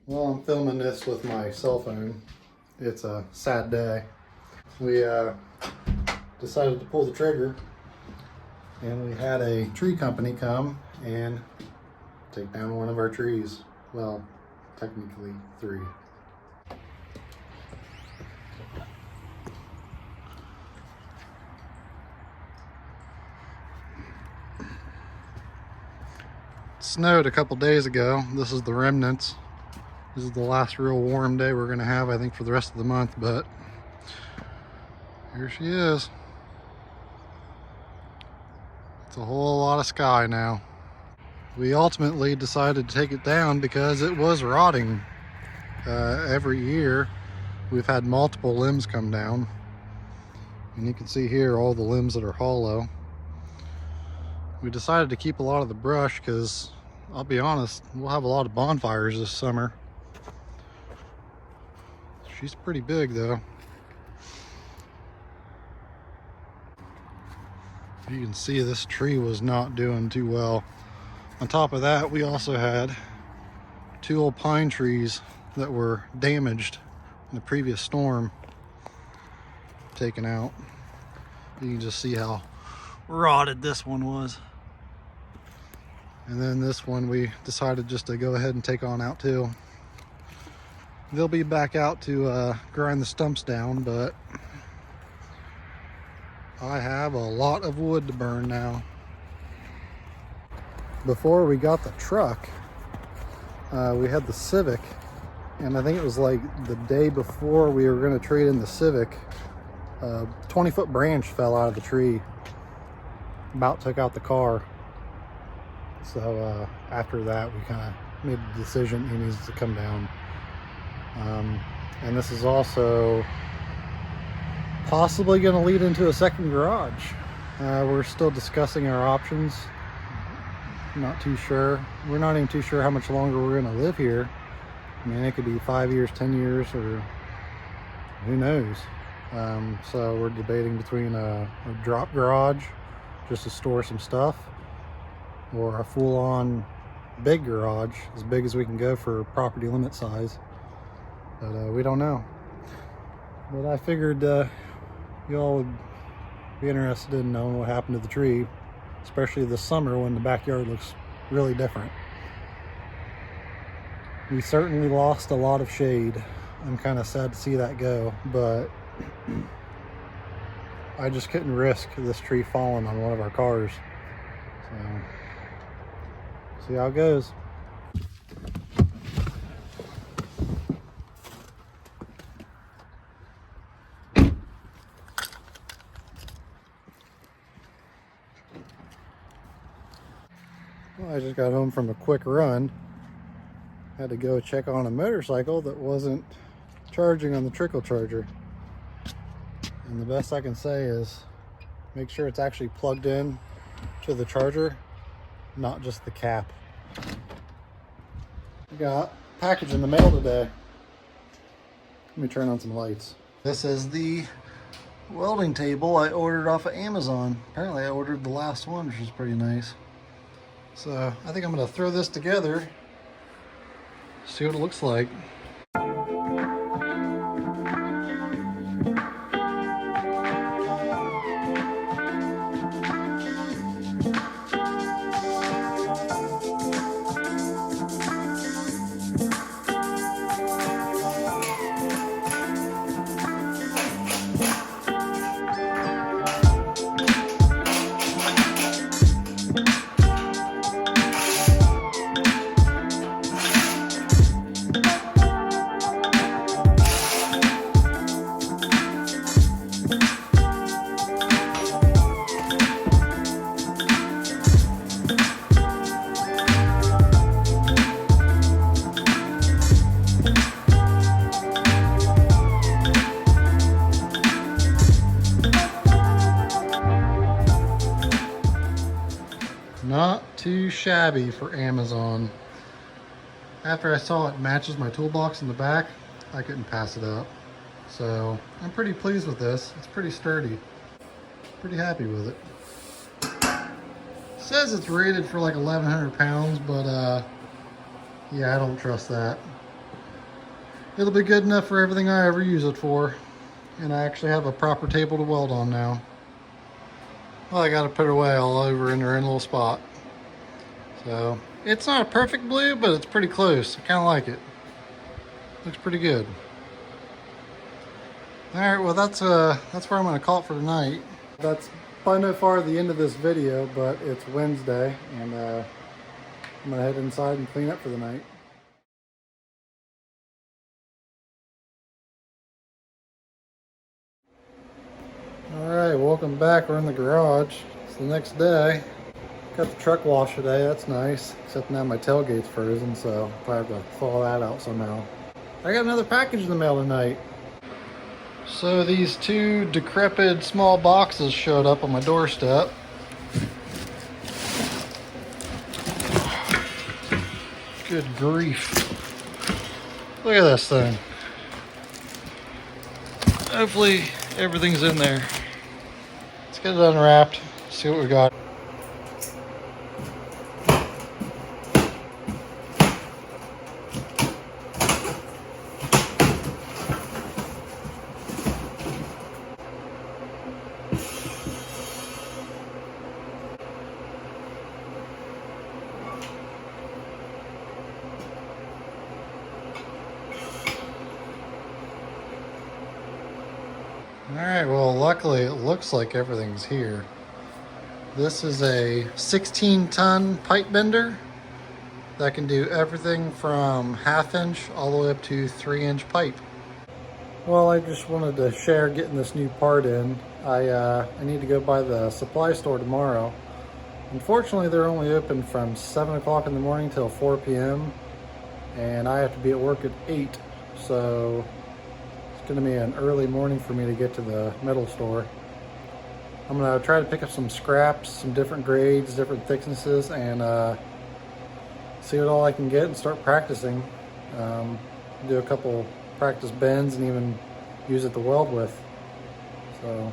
Well, I'm filming this with my cell phone. It's a sad day. We decided to pull the trigger, and we had a tree company come and take down one of our trees. Well, technically 3. It snowed a couple days ago. This is the remnants. This is the last real warm day we're gonna have, I think, for the rest of the month, but here she is. It's a whole lot of sky now. We ultimately decided to take it down because it was rotting. Every year we've had multiple limbs come down, and you can see here all the limbs that are hollow. We decided to keep a lot of the brush because, I'll be honest, we'll have a lot of bonfires this summer. She's pretty big though. You can see this tree was not doing too well. On top of that, we also had 2 old pine trees that were damaged in the previous storm taken out. You can just see how rotted this one was. And then this one we decided just to go ahead and take on out too. They'll be back out to grind the stumps down, but I have a lot of wood to burn now. Before we got the truck, we had the Civic, and I think it was like the day before we were going to trade in the Civic, a 20-foot branch fell out of the tree, about took out the car. So after that, we kind of made the decision he needs to come down. And this is also possibly going to lead into a second garage. We're still discussing our options. Not too sure. We're not even too sure how much longer we're going to live here. I mean, it could be 5 years, 10 years, or who knows. So we're debating between a drop garage just to store some stuff, or a full-on big garage, as big as we can go for property limit size. But we don't know. But I figured y'all would be interested in knowing what happened to the tree, especially this summer when the backyard looks really different. We certainly lost a lot of shade. I'm kind of sad to see that go, but I just couldn't risk this tree falling on one of our cars. So, see how it goes. Well, I just got home from a quick run. Had to go check on a motorcycle that wasn't charging on the trickle charger. And the best I can say is make sure it's actually plugged in to the charger, not just the cap. We got a package in the mail today. Let me turn on some lights. This is the welding table I ordered off of Amazon. Apparently I ordered the last one, which is pretty nice. So I think I'm gonna throw this together, see what it looks like. Not too shabby for Amazon. After I saw it matches my toolbox in the back, I couldn't pass it up. So I'm pretty pleased with this. It's pretty sturdy. Pretty happy with it. Says it's rated for like 1,100 pounds, but yeah, I don't trust that. It'll be good enough for everything I ever use it for. And I actually have a proper table to weld on now. Well, I gotta put it away all over in there in a little spot. So, it's not a perfect blue, but it's pretty close. I kinda like it. Looks pretty good. Alright, well that's where I'm gonna call it for tonight. That's by no far the end of this video, but it's Wednesday, and I'm gonna head inside and clean up for the night. Alright, welcome back. We're in the garage. It's the next day. Got the truck washed today, that's nice. Except now my tailgate's frozen, so I have to thaw that out somehow. I got another package in the mail tonight. So these two decrepit small boxes showed up on my doorstep. Good grief. Look at this thing. Hopefully everything's in there. Let's get it unwrapped, see what we got. Alright, well luckily it looks like everything's here. This is a 16-ton pipe bender that can do everything from 1/2 inch all the way up to 3-inch pipe. Well, I just wanted to share getting this new part in. I need to go by the supply store tomorrow. Unfortunately, they're only open from 7 o'clock in the morning till 4 p.m. and I have to be at work at 8, so it's going to be an early morning for me to get to the metal store. I'm going to try to pick up some scraps, some different grades, different thicknesses, and see what all I can get and start practicing. Do a couple practice bends and even use it to weld with. So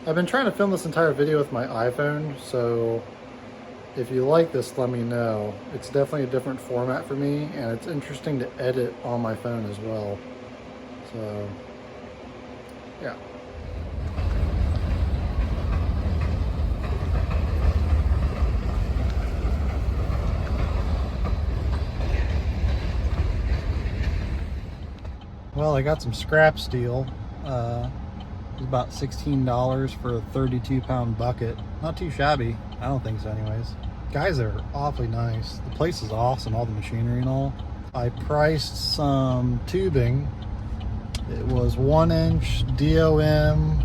I've been trying to film this entire video with my iPhone, so if you like this, let me know. It's definitely a different format for me, and it's interesting to edit on my phone as well. So, yeah. Well, I got some scrap steel. It was about $16 for a 32-pound bucket. Not too shabby. I don't think so anyways. Guys are awfully nice. The place is awesome, all the machinery and all. I priced some tubing. It was 1-inch DOM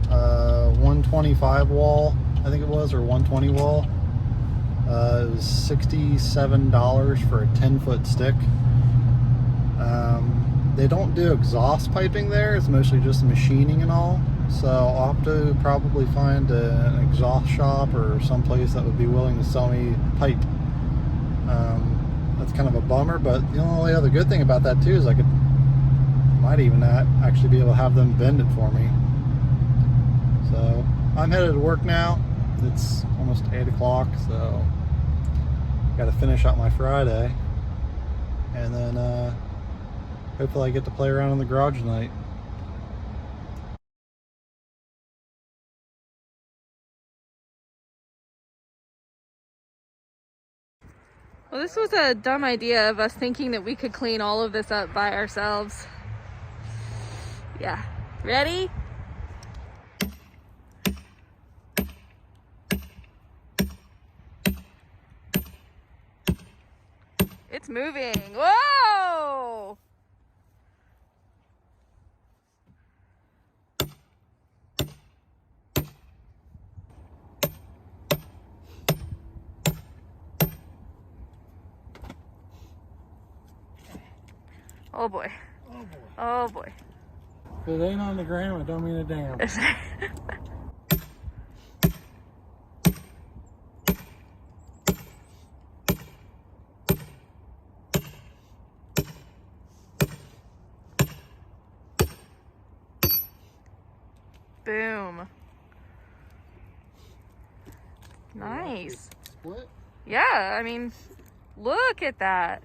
125 wall, I think it was, or 120 wall. It was $67 for a 10-foot stick. They don't do exhaust piping there. It's mostly just machining and all. So I'll have to probably find an exhaust shop or someplace that would be willing to sell me pipe. That's kind of a bummer, but the only other good thing about that too is I might even actually be able to have them bend it for me. So I'm headed to work now. It's almost 8 o'clock, so got to finish out my Friday, and then hopefully I get to play around in the garage tonight. Well, this was a dumb idea of us thinking that we could clean all of this up by ourselves. Yeah. Ready? It's moving. Whoa! Oh boy. Oh boy. Oh boy. If it ain't on the ground, I don't mean a damn. Boom. Nice. Split? Yeah, I mean, look at that.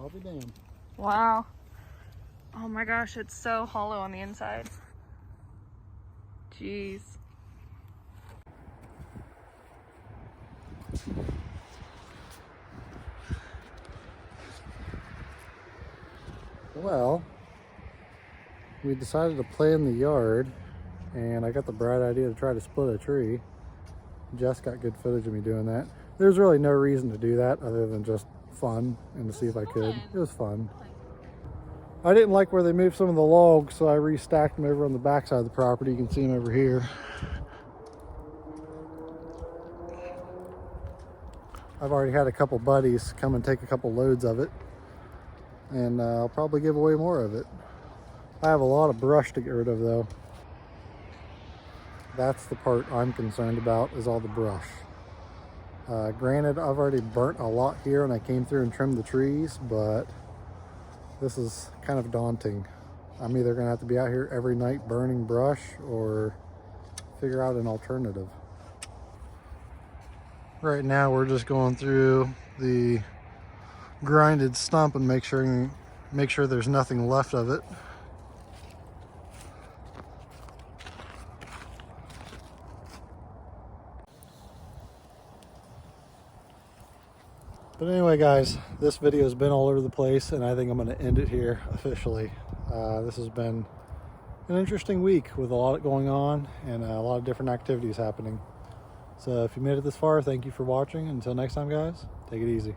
I'll be damned. Wow. Oh my gosh, it's so hollow on the inside. Jeez. Well, we decided to play in the yard, and I got the bright idea to try to split a tree. Jess got good footage of me doing that. There's really no reason to do that other than just fun and to see if I could. It was fun. I didn't like where they moved some of the logs, so I restacked them over on the back side of the property. You can see them over here. I've already had a couple buddies come and take a couple loads of it, and I'll probably give away more of it. I have a lot of brush to get rid of though. That's the part I'm concerned about, is all the brush. Granted, I've already burnt a lot here when I came through and trimmed the trees, but this is kind of daunting. I'm either gonna have to be out here every night burning brush or figure out an alternative. Right now we're just going through the grinded stump and make sure there's nothing left of it. But anyway, guys, this video has been all over the place, and I think I'm going to end it here officially. This has been an interesting week with a lot going on and a lot of different activities happening. So if you made it this far, thank you for watching. Until next time, guys, take it easy.